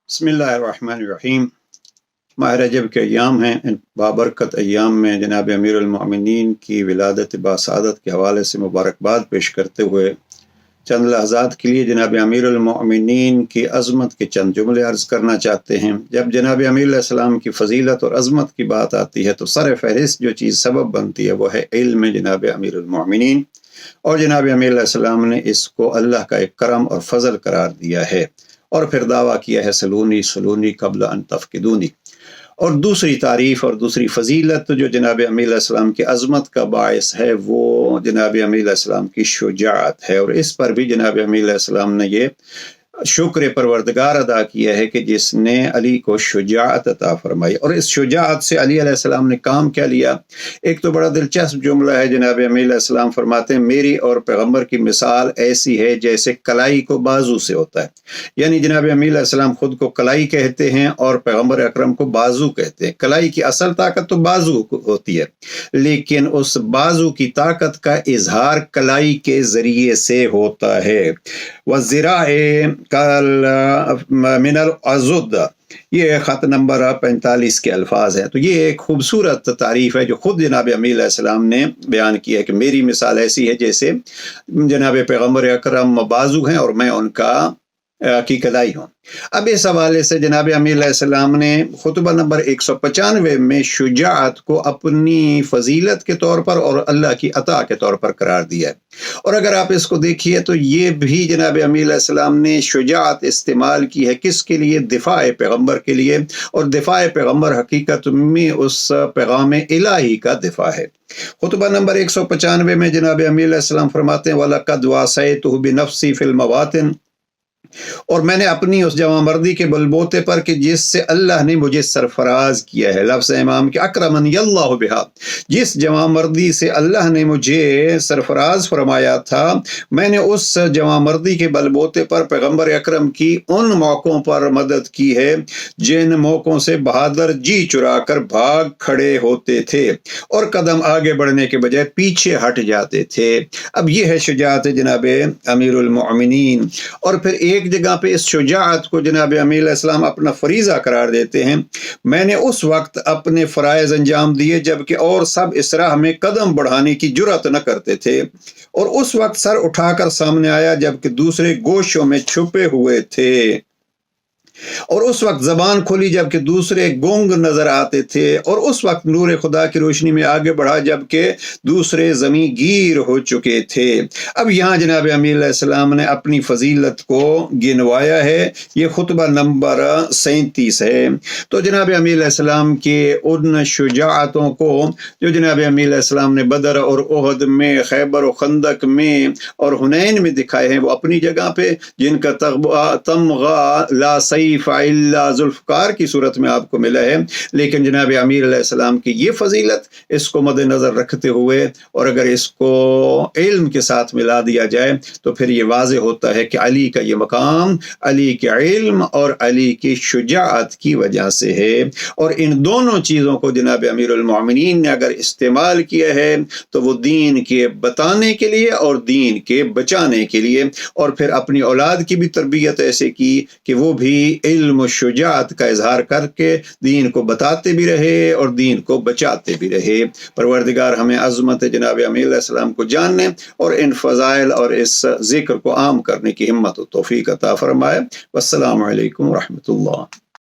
بسم اللہ الرحمن الرحیم۔ ماہ رجب کے ایام ہیں، ان بابرکت ایام میں جناب امیر المؤمنین کی ولادت باسعادت کے حوالے سے مبارکباد پیش کرتے ہوئے چند لحظات کے لیے جناب امیر المؤمنین کی عظمت کے چند جملے عرض کرنا چاہتے ہیں۔ جب جناب امیر علیہ السلام کی فضیلت اور عظمت کی بات آتی ہے تو سر فہرست جو چیز سبب بنتی ہے وہ ہے علم جناب امیر المؤمنین، اور جناب امیر علیہ السلام نے اس کو اللہ کا ایک کرم اور فضل قرار دیا ہے، اور پھر دعویٰ کیا ہے سلونی سلونی قبل ان تفقدونی۔ اور دوسری تعریف اور دوسری فضیلت جو جناب امیر علیہ السلام کی عظمت کا باعث ہے وہ جناب امیر علیہ السلام کی شجاعت ہے، اور اس پر بھی جناب امیر علیہ السلام نے یہ شکر پروردگار ادا کیا ہے کہ جس نے علی کو شجاعت عطا فرمائی۔ اور اس شجاعت سے علی علیہ السلام نے کام کیا لیا؟ ایک تو بڑا دلچسپ جملہ ہے، جناب امیر علیہ السلام فرماتے ہیں میری اور پیغمبر کی مثال ایسی ہے جیسے کلائی کو بازو سے ہوتا ہے، یعنی جناب امیر علیہ السلام خود کو کلائی کہتے ہیں اور پیغمبر اکرم کو بازو کہتے ہیں۔ کلائی کی اصل طاقت تو بازو ہوتی ہے، لیکن اس بازو کی طاقت کا اظہار کلائی کے ذریعے سے ہوتا ہے۔ وَالذِّرَاعِ من العضد، یہ خط نمبر 45 کے الفاظ ہیں۔ تو یہ ایک خوبصورت تعریف ہے جو خود جناب امیر علیہ السلام نے بیان کیا ہے کہ میری مثال ایسی ہے جیسے جناب پیغمبر اکرم بازو ہیں اور میں ان کی کلائی ہوں۔ اب اس حوالے سے جناب امیر علیہ السلام نے خطبہ نمبر 195 میں شجاعت کو اپنی فضیلت کے طور پر اور اللہ کی عطا کے طور پر قرار دیا ہے، اور اگر آپ اس کو دیکھیے تو یہ بھی جناب امیر علیہ السلام نے شجاعت استعمال کی ہے کس کے لیے؟ دفاع پیغمبر کے لیے، اور دفاع پیغمبر حقیقت میں اس پیغام الہی کا دفاع ہے۔ خطبہ نمبر 195 میں جناب امیر علیہ السلام فرماتے ہیں وَلَقَدْ وَاصَيْتُهُ بِنَفْسِي فِي الْمَوَاطِنِ، اور میں نے اپنی اس جواں مردی کے بلبوتے پر کہ جس سے اللہ نے مجھے سرفراز کیا ہے، لفظ امام کے اکرمنی اللہ بہا، جس جواں مردی سے اللہ نے مجھے سرفراز فرمایا تھا، میں نے اس جواں مردی کے بلبوتے پر پیغمبر اکرم کی ان موقعوں پر مدد کی ہے جن موقعوں سے بہادر جی چرا کر بھاگ کھڑے ہوتے تھے اور قدم آگے بڑھنے کے بجائے پیچھے ہٹ جاتے تھے۔ اب یہ ہے شجاعت جناب امیر المؤمنین۔ اور پھر ایک جگہ پہ اس شجاعت کو جناب امیر علیہ السلام اپنا فریضہ قرار دیتے ہیں، میں نے اس وقت اپنے فرائض انجام دیے جبکہ اور سب اس راہ میں قدم بڑھانے کی جرأت نہ کرتے تھے، اور اس وقت سر اٹھا کر سامنے آیا جبکہ دوسرے گوشوں میں چھپے ہوئے تھے، اور اس وقت زبان کھلی جبکہ دوسرے گونگ نظر آتے تھے، اور اس وقت نور خدا کی روشنی میں آگے بڑھا جبکہ دوسرے زمین گیر ہو چکے تھے۔ اب یہاں جناب امیر علیہ السلام نے اپنی فضیلت کو گنوایا ہے، یہ خطبہ نمبر 37 ہے۔ تو جناب امیر علیہ السلام کے ان شجاعتوں کو جو جناب امیر علیہ السلام نے بدر اور احد میں، خیبر و خندق میں اور حنین میں دکھائے ہیں وہ اپنی جگہ پہ، جن کا تمغہ لا سیف الا ذوالفقار کی صورت میں آپ کو ملا ہے، لیکن جناب امیر علیہ السلام کی یہ فضیلت اس کو مد نظر رکھتے ہوئے اور اگر اس کو علم کے ساتھ ملا دیا جائے تو پھر یہ واضح ہوتا ہے کہ علی کا یہ مقام علی کے علم اور علی کی شجاعت کی وجہ سے ہے، اور ان دونوں چیزوں کو جناب امیر المؤمنین نے اگر استعمال کیا ہے تو وہ دین کے بتانے کے لیے اور دین کے بچانے کے لیے، اور پھر اپنی اولاد کی بھی تربیت ایسے کی کہ وہ بھی علم و شجاعت کا اظہار کر کے دین کو بتاتے بھی رہے اور دین کو بچاتے بھی رہے۔ پروردگار ہمیں عظمت جناب امیر علیہ السلام کو جاننے اور ان فضائل اور اس ذکر کو عام کرنے کی ہمت و توفیق عطا فرمائے۔ والسلام علیکم ورحمۃ اللہ۔